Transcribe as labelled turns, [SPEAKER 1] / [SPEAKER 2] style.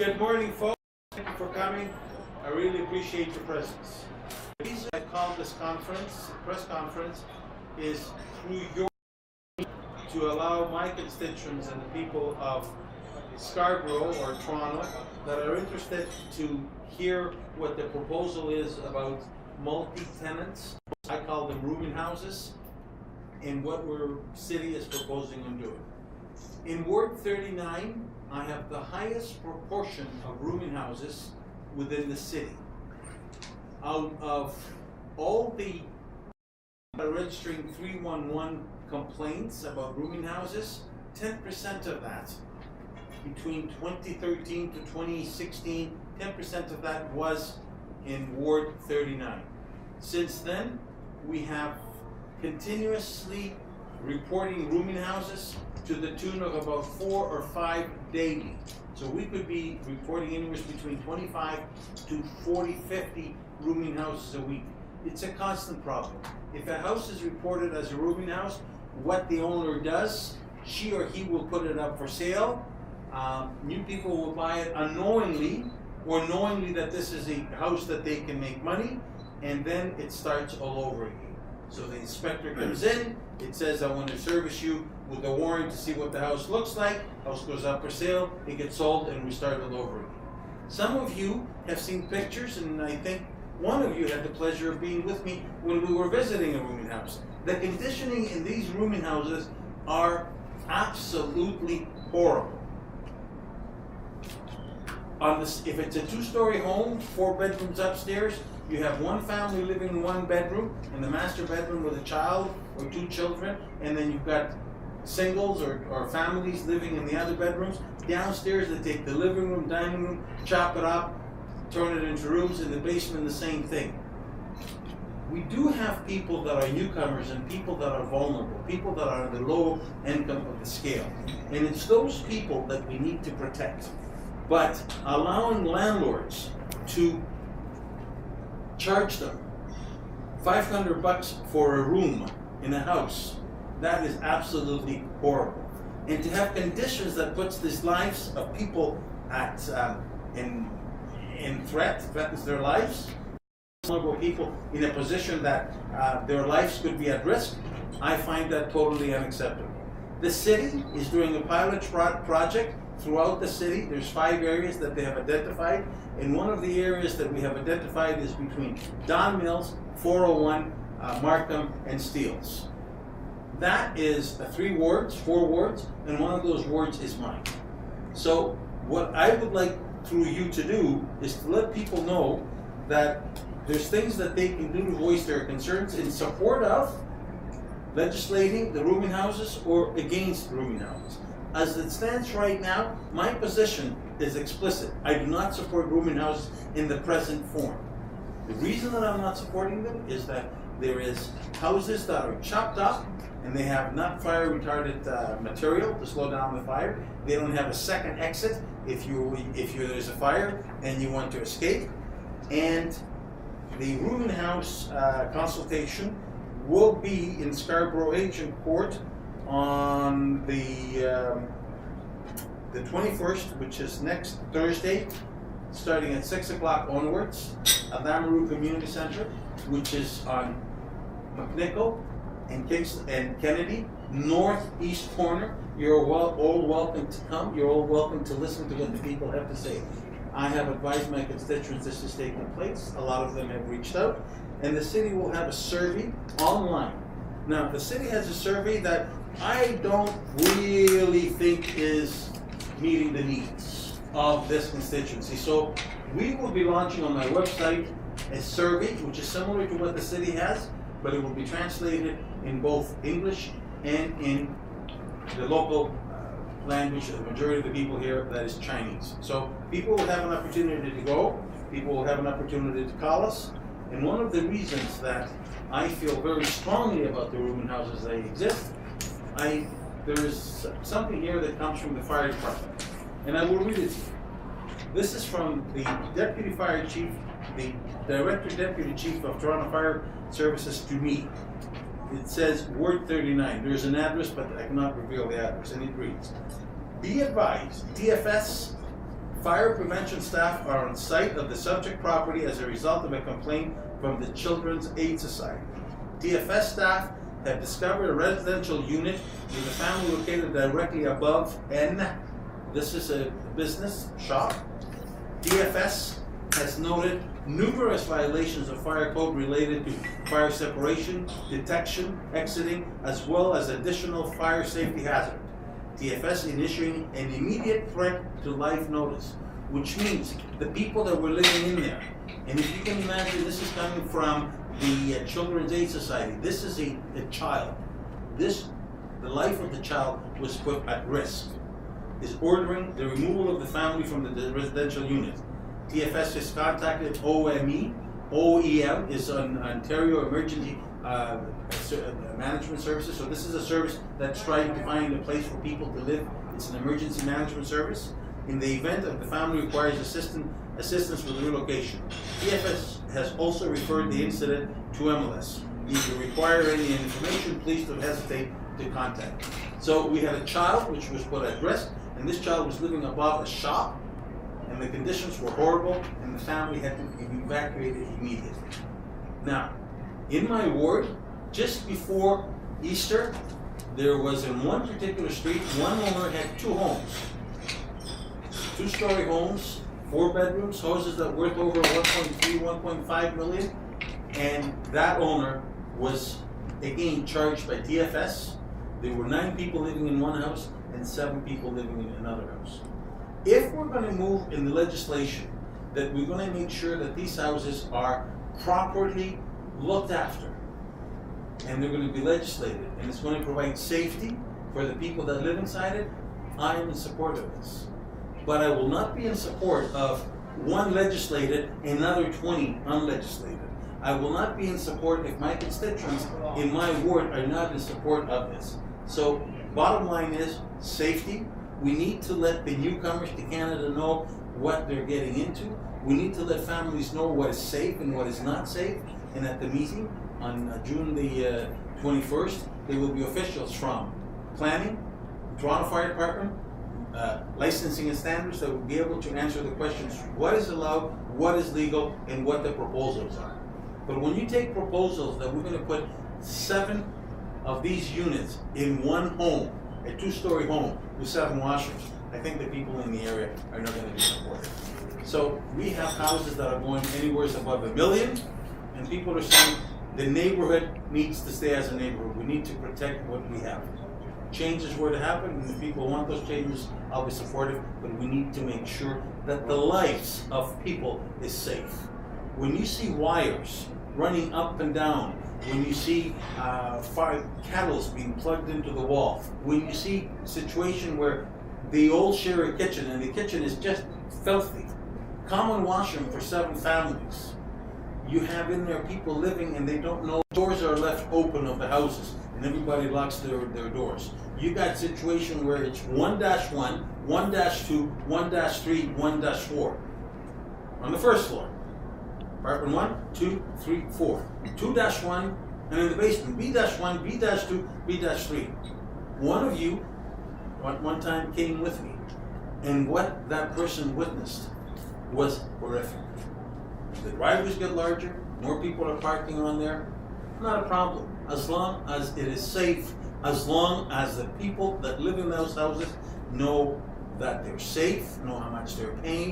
[SPEAKER 1] Good morning, folks. Thank you for coming. I really appreciate your presence. The reason I called this press conference, is through your to allow my constituents and the people of Scarborough or Toronto that are interested to hear what the proposal is about multi-tenants. I call them rooming houses, and what our city is proposing on doing. In Ward 39, I have the highest proportion of rooming houses within the city. Out of all the registering 311 complaints about rooming houses, 10% of that, between 2013 to 2016, 10% of that was in Ward 39. Since then, we have continuously reporting rooming houses to the tune of about 4 or 5 daily. So we could be reporting anywhere between 25 to 40, 50 rooming houses a week. It's a constant problem. If a house is reported as a rooming house, what the owner does, she or he will put it up for sale. New people will buy it unknowingly, or knowingly that this is a house that they can make money, and then it starts all over again. So the inspector comes in, it says, I want to service you with a warrant to see what the house looks like. House goes up for sale, it gets sold, and we start all over again. Some of you have seen pictures, and I think one of you had the pleasure of being with me when we were visiting a rooming house. The conditioning in these rooming houses are absolutely horrible. If it's a 2-story home, 4 bedrooms upstairs, you have one family living in 1 bedroom, in the master bedroom with a child or 2 children, and then you've got singles or families living in the other bedrooms. Downstairs, they take the living room, dining room, chop it up, turn it into rooms. In the basement, the same thing. We do have people that are newcomers and people that are vulnerable, people that are at the low income of the scale. And it's those people that we need to protect. But allowing landlords to charge them $500 for a room in a house, that is absolutely horrible. And to have conditions that puts these lives of people at in threatens their lives, vulnerable people in a position that their lives could be at risk, I find that totally unacceptable. The city is doing a pilot project throughout the city. There's 5 areas that they have identified, and one of the areas that we have identified is between Don Mills, 401, Markham, and Steeles. That is 4 wards, and one of those wards is mine. So what I would like through you to do is to let people know that there's things that they can do to voice their concerns in support of legislating the rooming houses or against rooming houses. As it stands right now, my position is explicit. I do not support rooming houses in the present form. The reason that I'm not supporting them is that there is houses that are chopped up and they have not fire retardant material to slow down the fire. They don't have a second exit if there's a fire and you want to escape. And the rooming house consultation will be in Scarborough Agent Court on the 21st, which is next Thursday, starting at 6 o'clock onwards, at Amaru Community Center, which is on McNichol and Kennedy, northeast corner. You're all welcome to come. You're all welcome to listen to what the people have to say. I have advised my constituents this is taking place. A lot of them have reached out, and the city will have a survey online. Now, the city has a survey that I don't really think is meeting the needs of this constituency. So we will be launching on my website a survey which is similar to what the city has, but it will be translated in both English and in the local language of the majority of the people here, that is Chinese. So people will have an opportunity to go, people will have an opportunity to call us, and one of the reasons that I feel very strongly about the rooming houses that exist, there is something here that comes from the fire department, and I will read it to you. This is from the Deputy Fire Chief, the Director Deputy Chief of Toronto Fire Services to me. It says Ward 39. There's an address, but I cannot reveal the address, and it reads, be advised, DFS Fire prevention staff are on site of the subject property as a result of a complaint from the Children's Aid Society. DFS staff have discovered a residential unit with a family located directly above N. This is a business shop. DFS has noted numerous violations of fire code related to fire separation, detection, exiting, as well as additional fire safety hazard. DFS initiating an immediate threat to life notice, which means the people that were living in there, and if you can imagine, this is coming from the Children's Aid Society. This is a child. The life of the child was put at risk. Is ordering the removal of the family from the residential unit. DFS has contacted OME. OEM is an Ontario Emergency Management Services. So this is a service that's trying to find a place for people to live. It's an emergency management service. In the event of the family requires assistance with relocation. DFS has also referred the incident to MLS. If you require any information, please don't hesitate to contact. So we had a child which was put at risk, and this child was living above a shop, and the conditions were horrible, and the family had to be evacuated immediately. Now, in my ward, just before Easter, there was in one particular street, one owner had two homes. Two-story homes, 4 bedrooms, houses that worth over 1.3, 1.5 million, and that owner was again charged by DFS. There were 9 people living in one house and 7 people living in another house. If we're going to move in the legislation that we're going to make sure that these houses are properly looked after, and they're going to be legislated, and it's going to provide safety for the people that live inside it, I am in support of this. But I will not be in support of one legislated and another 20 unlegislated. I will not be in support if my constituents in my ward are not in support of this. So bottom line is safety. We need to let the newcomers to Canada know what they're getting into. We need to let families know what is safe and what is not safe. And at the meeting on June the 21st, there will be officials from planning, Toronto Fire Department, licensing and standards that will be able to answer the questions: what is allowed, what is legal, and what the proposals are. But when you take proposals that we're going to put 7 of these units in one home, a 2-story home with 7 washers, I think the people in the area are not going to be supportive. So we have houses that are going anywhere above $1 million, and people are saying the neighborhood needs to stay as a neighborhood. We need to protect what we have. Changes were to happen, and if people want those changes, I'll be supportive, but we need to make sure that the lives of people is safe. When you see wires running up and down, when you see kettles being plugged into the wall, when you see a situation where they all share a kitchen and the kitchen is just filthy, common washroom for 7 families, you have in there people living and they don't know, doors are left open of the houses and everybody locks their doors. You got situation where it's 1-1, 1-2, 1-3, 1-4 on the first floor. Apartment 1, 2, 3, 4. 2-1, and in the basement, B-1, B-2, B-3. One of you at one time came with me, and what that person witnessed was horrific. The driveways get larger, more people are parking on there. Not a problem, as long as it is safe, as long as the people that live in those houses know that they're safe, know how much they're paying.